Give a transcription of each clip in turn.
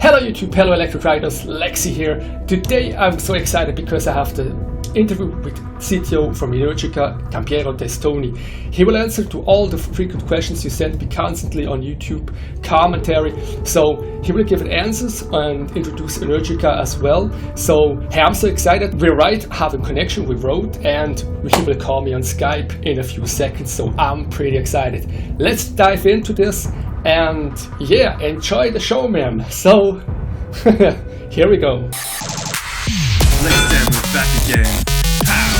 Hello YouTube, hello electric riders, Lexi here. Today I'm so excited because I have the interview with CTO from Energica, Giampiero Testoni. He will answer to all the frequent questions you send me constantly on YouTube, commentary. So he will give answers and introduce Energica as well. So hey, I'm so excited. We're having connection with Rode, and he will call me on Skype in a few seconds. So I'm pretty excited. Let's dive into this. And yeah, enjoy the show, man. So, here we go. Let's stand, we're back again. Pow!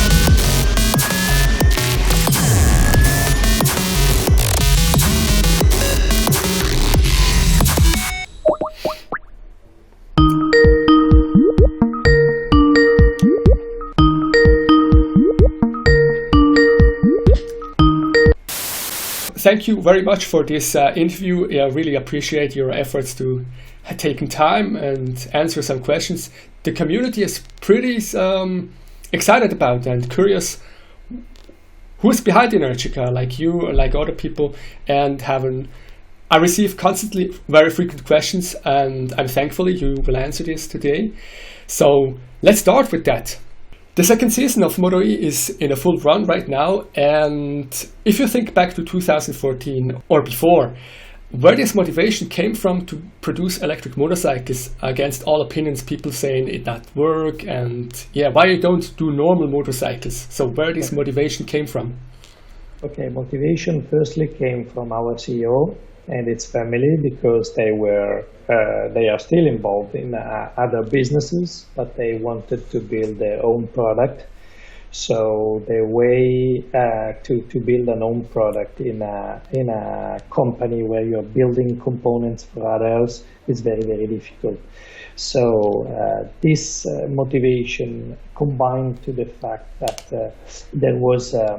Thank you very much for this interview. I really appreciate your efforts to taking time and answer some questions. The community is pretty excited about and curious who's behind Energica, like you or like other people, and I receive constantly very frequent questions, and I'm thankful you will answer this today. So let's start with that. The second season of MotoE is in a full run right now, and if you think back to 2014 or before, where this motivation came from to produce electric motorcycles against all opinions, people saying it not work, and yeah, why you don't do normal motorcycles? So where this motivation came from? Okay, motivation firstly came from our CEO and its family, because they are still involved in other businesses, but they wanted to build their own product. So the way to build an own product in a company where you're building components for others is very, very difficult. So this motivation, combined to the fact that there was a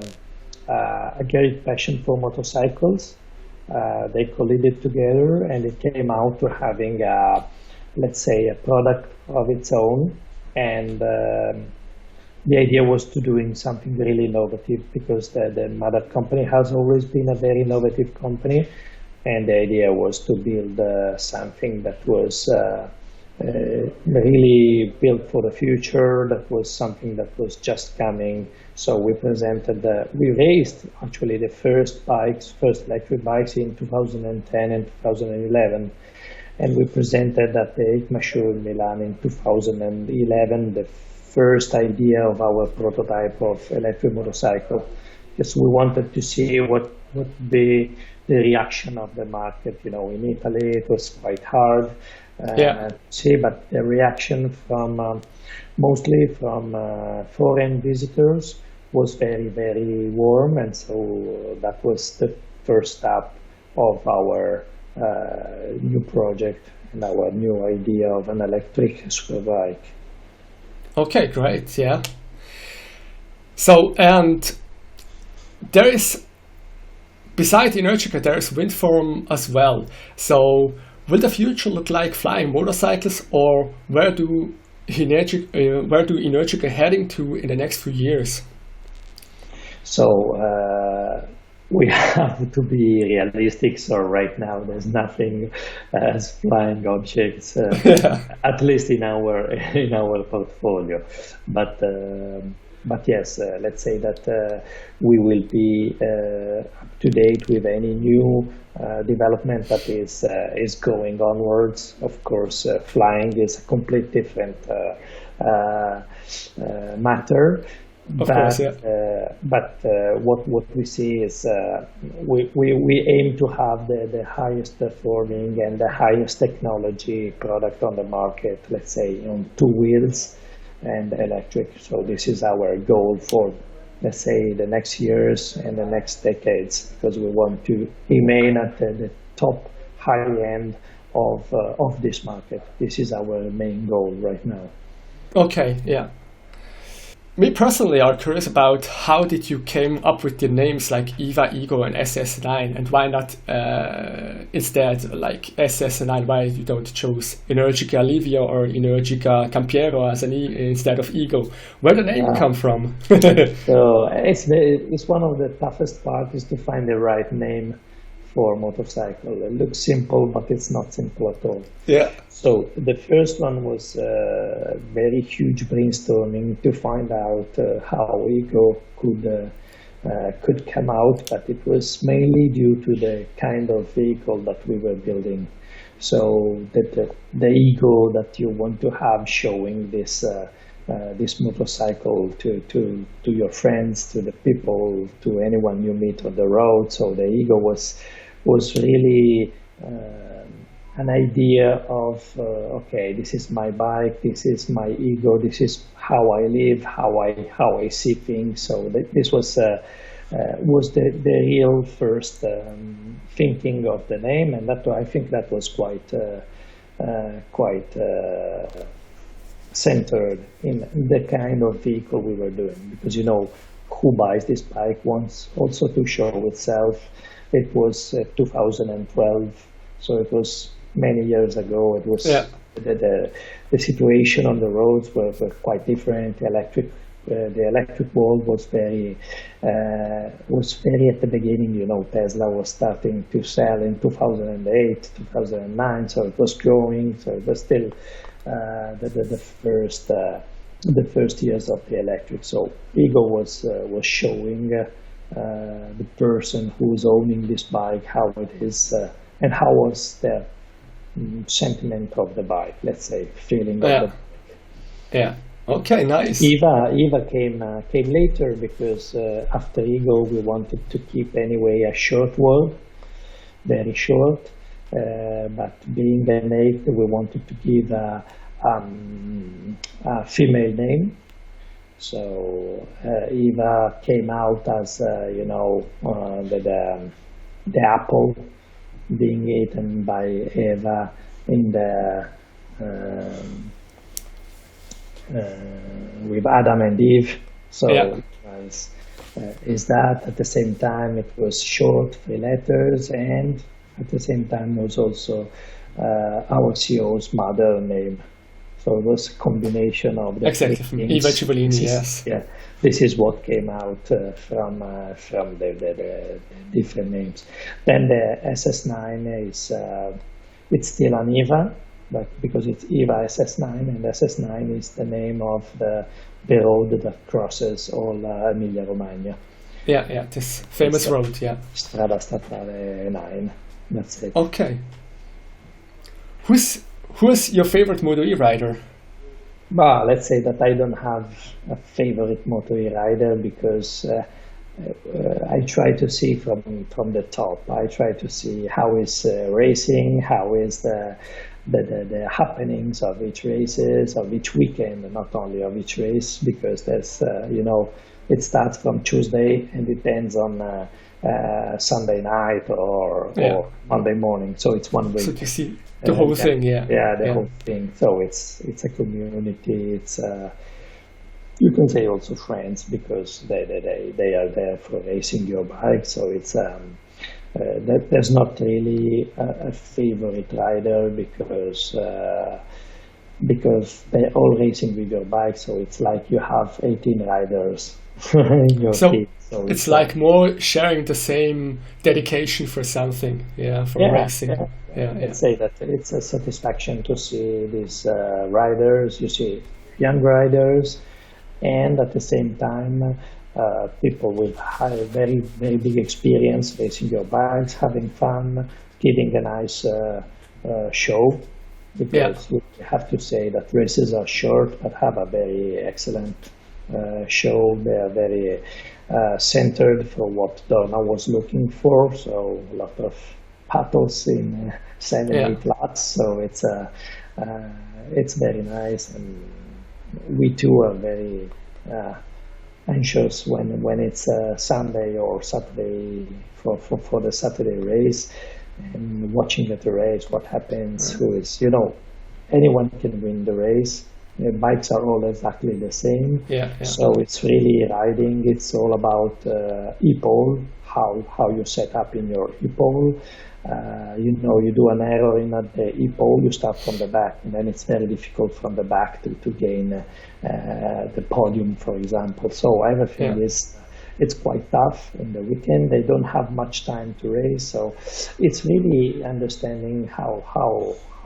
great passion for motorcycles, they collided together, and it came out to having let's say a product of its own. And the idea was to doing something really innovative, because the mother company has always been a very innovative company, and the idea was to build something that was really built for the future, that was something that was just coming. So we raised actually the first electric bikes in 2010 and 2011, and we presented at the EICMA show in Milan in 2011 the first idea of our prototype of electric motorcycle, because we wanted to see what would be the reaction of the market. You know, in Italy it was quite hard to see, but the reaction from mostly from foreign visitors was very, very warm, and so that was the first step of our new project and our new idea of an electric superbike. Okay, great, yeah. So, and there is, beside Energica, there is wind farm as well. So, will the future look like flying motorcycles, or where do Energica heading to in the next few years? So we have to be realistic. So right now there's nothing as flying objects, at least in our portfolio. But yes, let's say that we will be up to date with any new development that is going onwards. Of course, flying is a complete different matter. But what we see is we aim to have the highest performing and the highest technology product on the market, let's say on two wheels and electric. So this is our goal for, let's say, the next years and the next decades, because we want to remain at the top high end of this market. This is our main goal right now. Okay, yeah. Me personally are curious about how did you came up with the names like EVA, EGO and SS9, and why not instead like SS9, why you don't choose Energica Livio or Energica Giampiero as instead of EGO? Where the name come from? So it's one of the toughest parts is to find the right name for motorcycle. It looks simple, but it's not simple at all. Yeah. So the first one was very huge brainstorming to find out how EGO could come out, but it was mainly due to the kind of vehicle that we were building. So the ego that you want to have showing this motorcycle to your friends, to the people, to anyone you meet on the road. So the ego was really an idea of okay, this is my bike, this is my ego, this is how I live, how I see things. So this was the real first thinking of the name, and that I think that was quite centered in the kind of vehicle we were doing, because who buys this bike wants also to show itself. It was 2012, so it was many years ago. It was the situation on the roads were quite different. The electric world was very at the beginning. Tesla was starting to sell in 2008, 2009, so it was growing. So it was still the first years of the electric. So EGO was showing the person who is owning this bike how it is and how was the sentiment of the bike. Let's say feeling of the bike. Yeah. Okay, nice. EVA came later because after EGO we wanted to keep anyway a short word, very short. But being the name, we wanted to give a female name. So EVA came out as the apple being eaten by Eva in the with Adam and Eve. So it was, is that at the same time it was short, 3 letters, and at the same time was also our CEO's mother name. So it was a combination of the exactly. Eva Cipollini, yes. Yeah, this is what came out from the different names. Then the SS9 is it's still an EVA, but because it's EVA SS9, and SS9 is the name of the road that crosses all Emilia-Romagna. Yeah, this famous road, yeah. Strada Statale 9, that's it. Okay. Who's your favorite MotoE rider? Well, let's say that I don't have a favorite MotoE rider because I try to see from the top. I try to see how is racing, how is the happenings of each races, of each weekend, not only of each race, because there's it starts from Tuesday and it ends on Sunday night or Monday morning. So it's one week. So you see the whole thing, the whole thing. So it's a community. It's you can say also friends, because they are there for racing your bike. So it's there's not really a favorite rider because they're all racing with your bike. So it's like you have 18 riders in your team. So it's like more sharing the same dedication for something, for racing. Let's say that it's a satisfaction to see these riders. You see young riders, and at the same time people with very, very big experience racing your bikes, having fun, giving a nice show. Because we have to say that races are short but have a very excellent show. They are very centered for what Dorna was looking for. So a lot of battles in 7-8 laps. So it's very nice, and we too are very anxious when it's Sunday or Saturday for the Saturday race, and watching the race, what happens, who is, anyone can win the race. The bikes are all exactly the same. So it's really riding. It's all about e-pole, how you set up in your e-pole. You do an error in the e-pole, you start from the back, and then it's very difficult from the back to gain the podium, for example. So everything is it's quite tough. In the weekend, they don't have much time to race, so it's really understanding how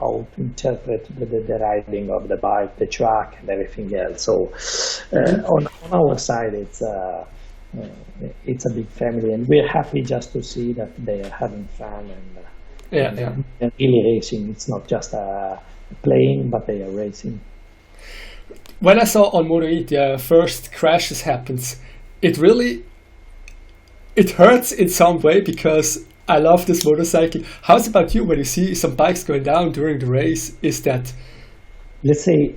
to interpret the riding of the bike, the track, and everything else. So on our side, it's a big family, and we're happy just to see that they are having fun and they're really racing. It's not just playing, but they are racing. When I saw on MotoE the first crashes happens, it hurts in some way because I love this motorcycle. How's it about you when you see some bikes going down during the race? Is that... Let's say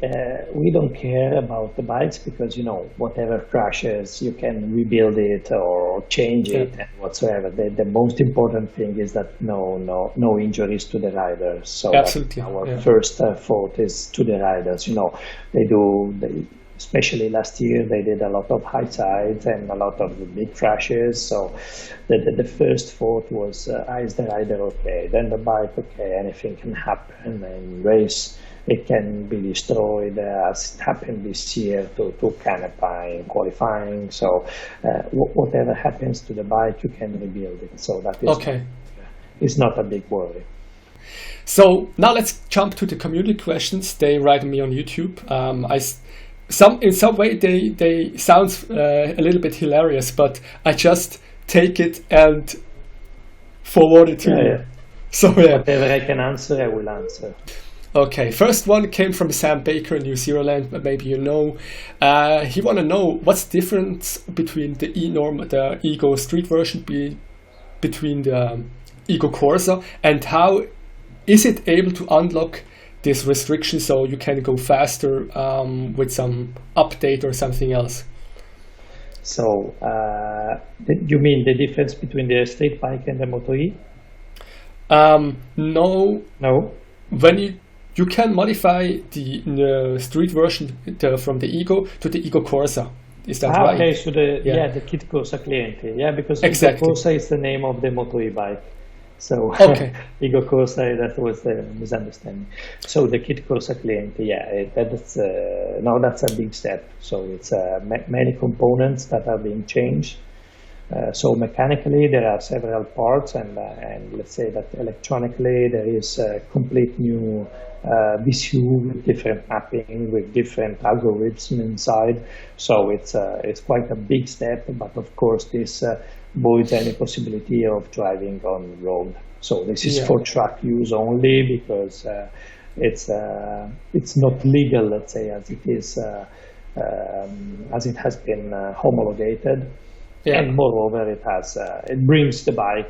we don't care about the bikes because, whatever crashes, you can rebuild it or change it and whatsoever. The most important thing is that no injuries to the riders. So absolutely. Our first thought is to the riders. Especially last year, they did a lot of high sides and a lot of big crashes. So the first thought was, is the rider okay? Then the bike, okay, anything can happen and race. It can be destroyed, as it happened this year to Canepa in qualifying. So whatever happens to the bike, you can rebuild it. So that is okay. It's not a big worry. So now let's jump to the community questions. They write me on YouTube. In some way they sound a little bit hilarious, but I just take it and forward it to you. So whatever I can answer, I will answer. Okay, first one came from Sam Baker in New Zealand, maybe you know. He want to know what's the difference between the the EGO street version between the EGO Corsa, and how is it able to unlock this restriction so you can go faster with some update or something else? So you mean the difference between the street bike and the MotoE? No. When you can modify the street version from the EGO to the EGO Corsa. Is that right? Okay, so the Kit Corsa Cliente. Yeah, because exactly. EGO Corsa is the name of the MotoE bike. So okay. EGO Corsa, that was the misunderstanding. So the Kit Corsa Cliente, that's a big step. So it's many components that are being changed. So mechanically there are several parts, and let's say that electronically there is a complete new VCU with different mapping, with different algorithms inside. So it's quite a big step, but of course this voids any possibility of driving on road. So this is for track use only, because it's not legal, let's say, as it is as it has been homologated. And moreover, it brings the bike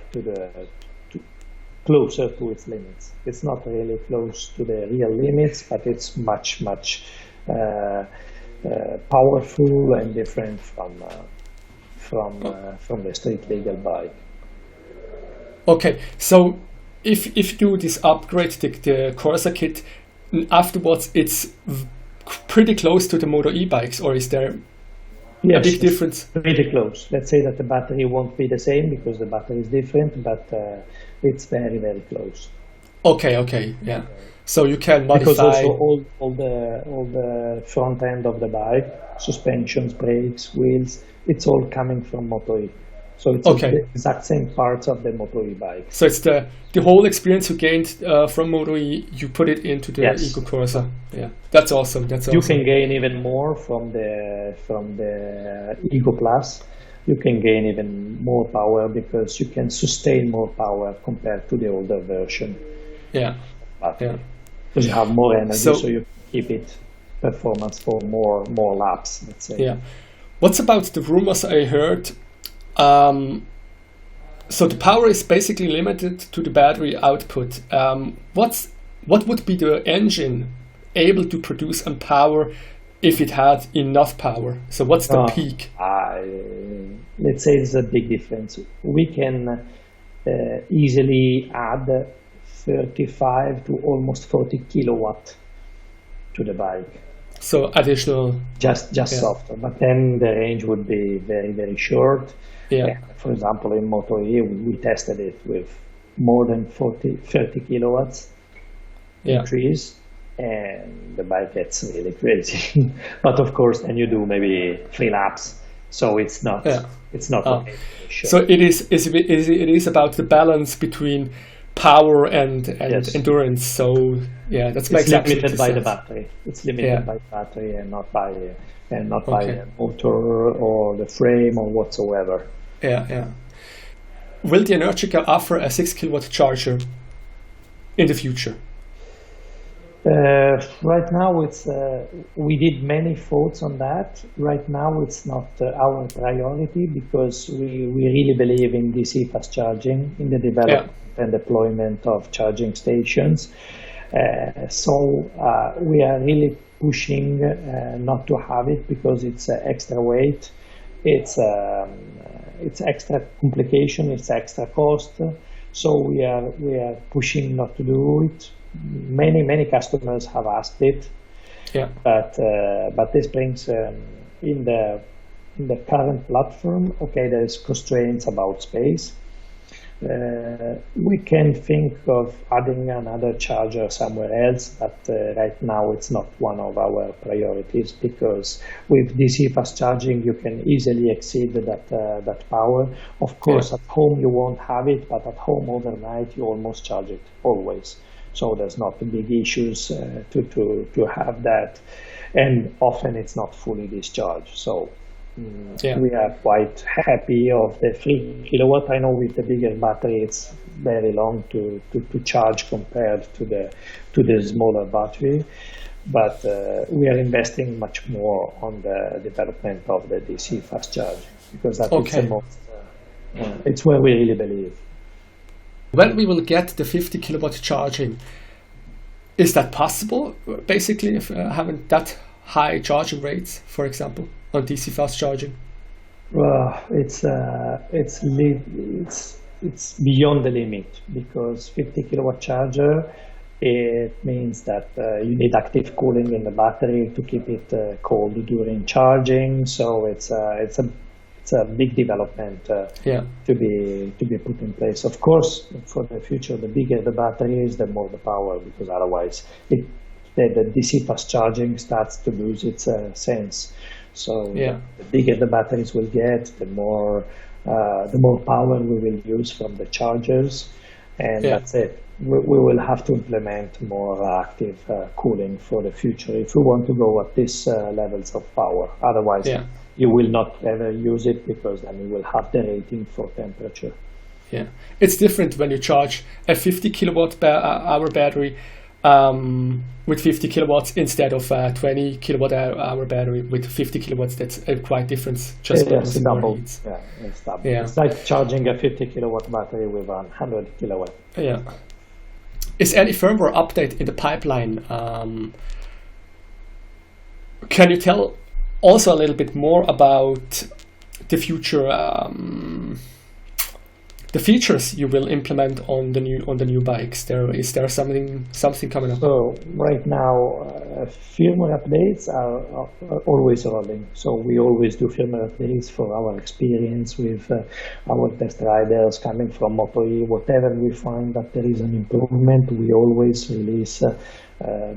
closer to its limits. It's not really close to the real limits, but it's much powerful and different from the street legal bike. Okay, so if you do this upgrade, the Corsa kit, afterwards it's pretty close to the MotoE bikes, or is there a big difference? Pretty close. Let's say that the battery won't be the same because the battery is different, but it's very, very close. Okay, yeah. So you can modify. Because also all the front end of the bike, suspensions, brakes, wheels, it's all coming from MotoE. So it's the exact same parts of the MotoE bike. So it's the whole experience you gained from MotoE, you put it into the EGO Corsa. Yeah, that's awesome. You can gain even more from the EGO Plus. You can gain even more power because you can sustain more power compared to the older version. Yeah. Because you have more energy, so you keep it performance for more laps, let's say. Yeah. What's about the rumors I heard? So the power is basically limited to the battery output. What would be the engine able to produce on power if it had enough power? So what's the peak? Let's say it's a big difference. We can easily add 35 to almost 40 kilowatt to the bike. So additional, just software, but then the range would be very, very short. Yeah. For example, in MotoE, we tested it with more than 30 kilowatts increase, and the bike gets really crazy. But of course, then you do maybe 3 laps, So it's not okay. Sure. So it is about the balance between power and Yes. endurance. So yeah, that's It's exactly limited by sense. the battery. It's limited by the battery and not by the motor or the frame or whatsoever. Yeah. Will the Energica offer a 6 kilowatt charger in the future? Right now, we did many thoughts on that. Right now, it's not our priority because we really believe in DC fast charging, in the development and deployment of charging stations. So we are really pushing not to have it because it's extra weight, it's extra complication, it's extra cost. So we are pushing not to do it. Many customers have asked it, but this brings in the current platform. Okay, there's constraints about space. We can think of adding another charger somewhere else, but right now it's not one of our priorities because with DC fast charging you can easily exceed that power. Of course, at home you won't have it, but at home overnight you almost charge it always. So there's not big issues to have that, and often it's not fully discharged. So we are quite happy of the 3 kilowatt. I know with the bigger battery it's very long to charge compared to the smaller battery, but we are investing much more on the development of the DC fast charging because that is the most. It's where we really believe. When we will get the 50 kilowatt charging, is that possible? Basically, if having that high charging rates, for example, on DC fast charging? It's beyond the limit because 50 kilowatt charger, it means that you need active cooling in the battery to keep it cold during charging. So it's a big development to be put in place. Of course, for the future, the bigger the battery is, the more the power, because otherwise the DC fast charging starts to lose its sense. So the bigger the batteries will get, the more power we will use from the chargers, and that's it. We will have to implement more active cooling for the future if we want to go at these levels of power. Otherwise, you will not ever use it because then you will have the rating for temperature. Yeah, it's different when you charge a 50 kilowatt hour battery with 50 kilowatts instead of a 20 kilowatt hour battery with 50 kilowatts. That's quite different. Just it's double. Yeah, it's double. Yeah. It's like charging a 50 kilowatt battery with 100 kilowatt. Yeah. Is any firmware update in the pipeline? Can you tell also a little bit more about the future, the features you will implement on the new bikes? Is there something coming up? So right now, firmware updates are always rolling. So we always do firmware updates for our experience with our test riders coming from MotoE. Whatever we find that there is an improvement, we always release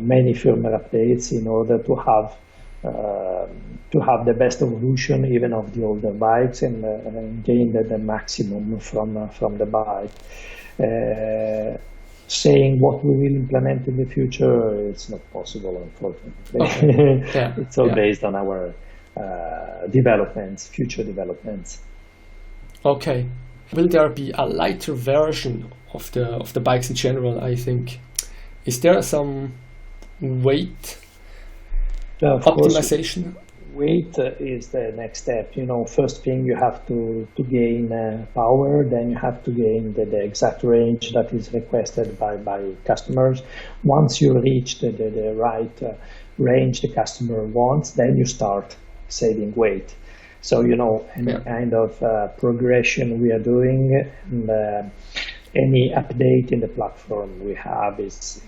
many firmware updates in order to have the best evolution even of the older bikes and gain the maximum from the bike. Saying what we will implement in the future, it's not possible, unfortunately. Okay. It's all based on our future developments. Okay. Will there be a lighter version of the bikes in general? I think. Is there some weight optimization? Weight is the next step. First thing you have to gain power, then you have to gain the exact range that is requested by customers. Once you reach the right range the customer wants, then you start saving weight. So any kind of progression we are doing, any update in the platform we have is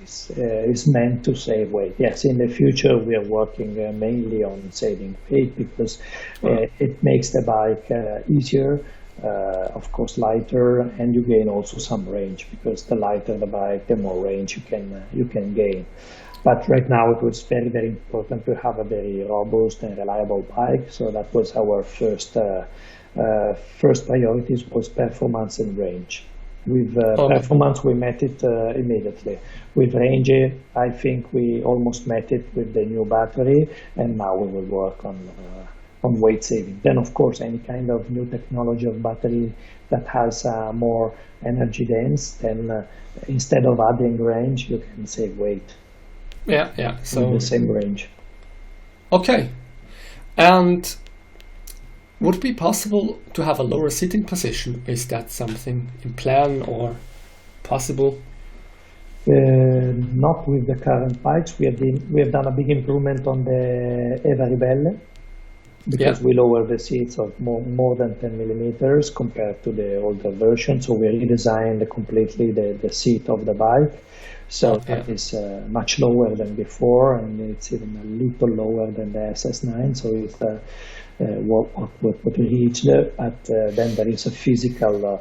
meant to save weight. Yes, in the future we are working mainly on saving weight because it makes the bike easier, of course lighter, and you gain also some range because the lighter the bike, the more range you can gain. But right now it was very, very important to have a very robust and reliable bike. So that was our first priorities was performance and range. With performance, we met it immediately. With range, I think we almost met it with the new battery, and now we will work on weight saving. Then, of course, any kind of new technology of battery that has more energy dense, then instead of adding range, you can save weight. Yeah. So with the same range. Okay, and would it be possible to have a lower sitting position? Is that something in plan or possible? Not with the current bikes. We have done a big improvement on the EVA Ribelle because we lowered the seats of more than 10 millimeters compared to the older version. So we redesigned completely the seat of the bike. So that is much lower than before, and it's even a little lower than the SS9. So it's what we reached, but then there is a physical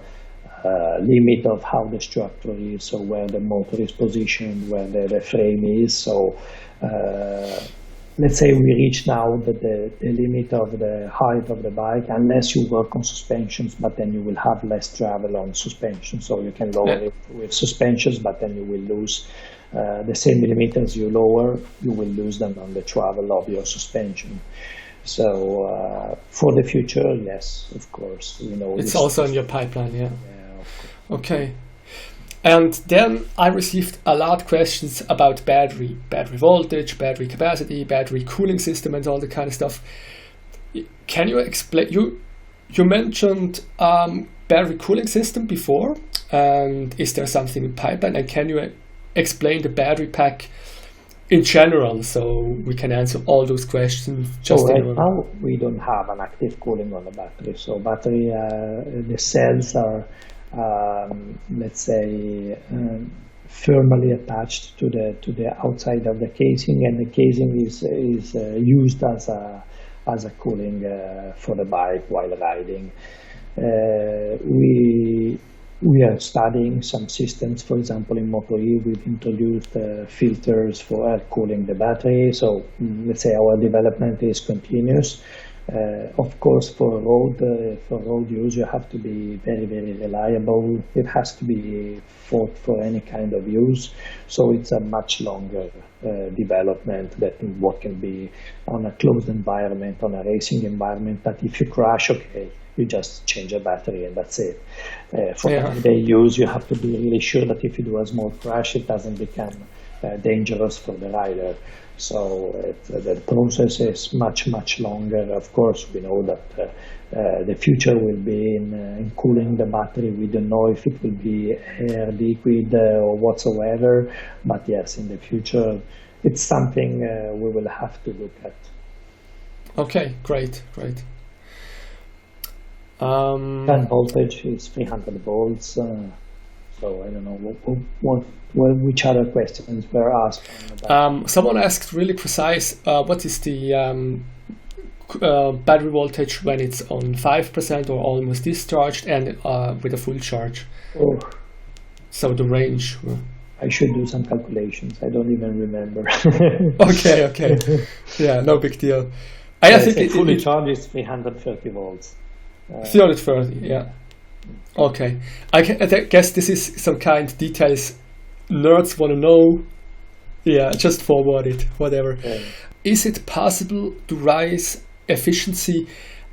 limit of how the structure is, so where the motor is positioned, where the frame is. So let's say we reach now the limit of the height of the bike, unless you work on suspensions, but then you will have less travel on suspension. So you can lower it with suspensions, but then you will lose the same millimeters you lower, you will lose them on the travel of your suspension. So for the future, yes, of course, it's also in your pipeline. Yeah, of course. Okay. And then I received a lot of questions about battery voltage, battery capacity, battery cooling system, and all that kind of stuff. Can you explain? You mentioned battery cooling system before, and is there something in pipeline? And can you explain the battery pack in general, so we can answer all those questions? Right now, we don't have an active cooling on the battery. So battery, the cells are, let's say, firmly attached to the outside of the casing, and the casing is used as a cooling for the bike while riding. We are studying some systems. For example, in MotoE, we've introduced filters for air cooling the battery. So let's say our development is continuous. Of course, for road use, you have to be very, very reliable. It has to be fought for any kind of use. So it's a much longer development than what can be on a closed environment, on a racing environment. That if you crash, okay, you just change a battery and that's it. For everyday use, you have to be really sure that if you do a small crash, it doesn't become dangerous for the rider. So the process is much, much longer. Of course, we know that the future will be in cooling the battery. We don't know if it will be air, liquid, or whatsoever. But yes, in the future, it's something we will have to look at. Okay, great. Current voltage is 300 volts. So I don't know which other questions were asked. Someone asked really precise, what is the battery voltage when it's on 5% or almost discharged and with a full charge? Oh. So the range. I should do some calculations. I don't even remember. Okay. Yeah, no big deal. I think fully charged is 330 volts. 330, yeah. Okay. I guess this is some kind of details nerds want to know. Yeah, just forward it, whatever. Okay. Is it possible to rise efficiency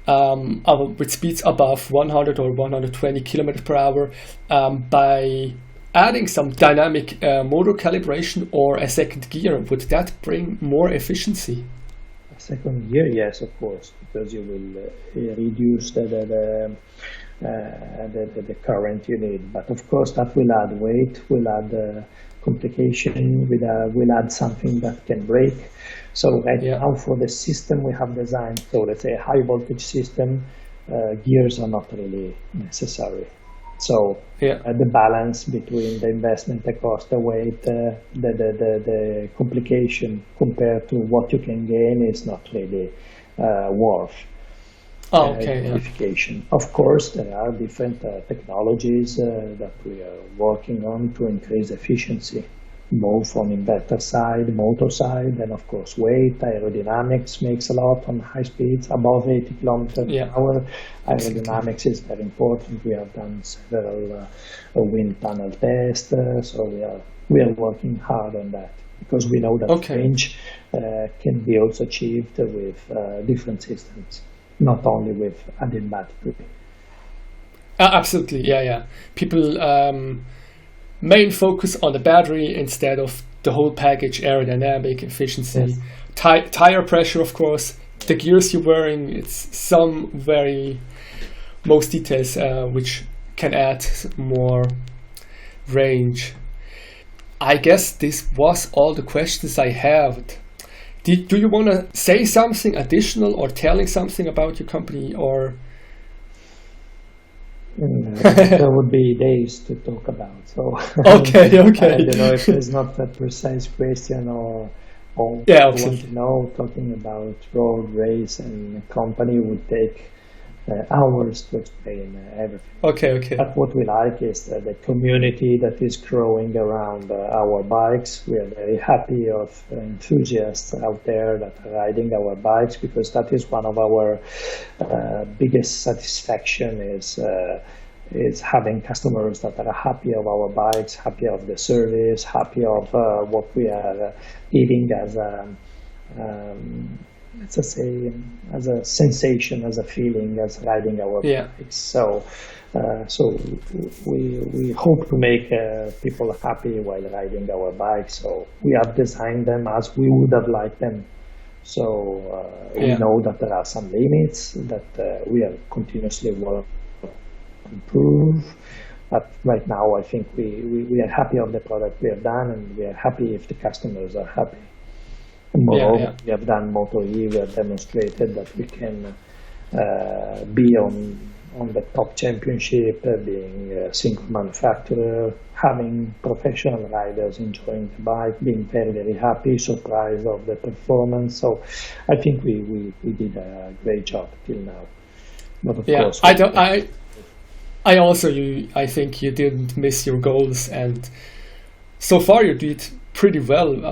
with speeds above 100 or 120 kilometers per hour by adding some dynamic motor calibration or a second gear? Would that bring more efficiency? A second gear, yes, of course, because you will reduce the current you need. But of course, that will add weight, will add complication, will add something that can break. So now for the system we have designed, so let's say a high voltage system, gears are not really necessary. So the balance between the investment, the cost, the weight, the complication compared to what you can gain is not really worth. Modification. Of course, there are different technologies that we are working on to increase efficiency, both on inverter side, motor side, and of course weight. Aerodynamics makes a lot on high speeds, above 80 kilometers per hour. Aerodynamics is very important. We have done several wind tunnel tests, so we are working hard on that, because we know that range can be also achieved with different systems, not only with added battery. Absolutely, yeah. People main focus on the battery instead of the whole package: aerodynamic, efficiency, tire pressure, of course, the gears you're wearing. It's some most details which can add more range. I guess this was all the questions I have. Do you want to say something additional or telling something about your company, or? There would be days to talk about. So okay. I don't know if there's not a precise question or want to know. Talking about road race and company would take hours to explain everything. Okay. But what we like is the community that is growing around our bikes. We are very happy of enthusiasts out there that are riding our bikes, because that is one of our biggest satisfaction is having customers that are happy of our bikes, happy of the service, happy of what we are giving as a let's just say as a sensation, as a feeling, as riding our bikes. So we hope to make people happy while riding our bikes. So we have designed them as we would have liked them. So we know that there are some limits that we are continuously working to improve. But right now, I think we are happy of the product we have done, and we are happy if the customers are happy. Moreover, we have done MotoE. We have demonstrated that we can be on the top championship, being a single manufacturer, having professional riders enjoying the bike, being very, very happy, surprised of the performance. So I think we did a great job till now. But of course, I think you didn't miss your goals, and so far you did pretty well.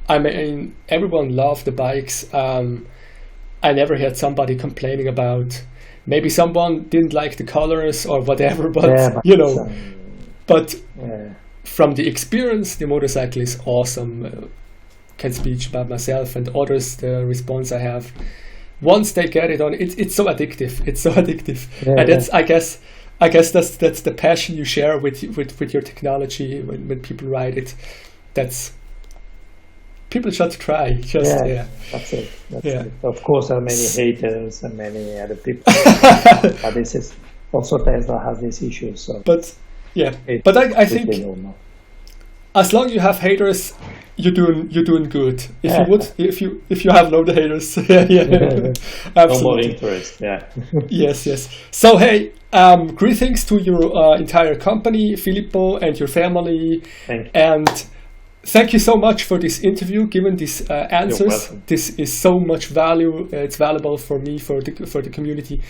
I mean, everyone loved the bikes. I never had somebody complaining about, maybe someone didn't like the colors or whatever, but from the experience, the motorcycle is awesome. Can speak about myself and others, the response I have. Once they get it on, it's so addictive. It's so addictive. And that's, I guess that's the passion you share with your technology when people ride it. That's, people should try. That's it. Of course, there are many haters and many other people. But this is also, Tesla has these issues. So. But I think as long as you have haters, you're doing good. If you have no haters, absolutely. No more interest. Yes. So hey, greetings to your entire company, Filippo, and your family. Thank you. And thank you so much for this interview, given these answers. This is so much value. It's valuable for me, for the community.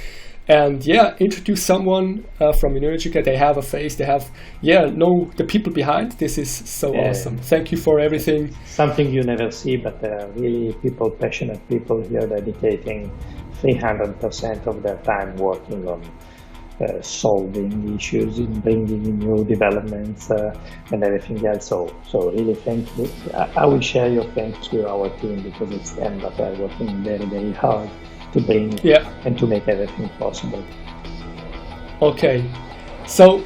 And introduce someone from Energica. They have a face. They have know the people behind. This is so awesome. Thank you for everything. Something you never see, but really passionate people here, dedicating 300% of their time working on solving issues, in bringing new developments and everything else. So really thank you. I will share your thanks with our team, because it's them that are working very, very hard to bring and to make everything possible. Okay, so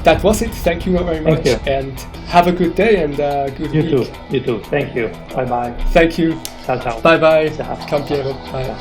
that was it. Thank you very much, and have a good day and good week. You too. Thank you. Bye bye. Thank you. Ciao. Bye bye. Ciao. Giampiero. Bye.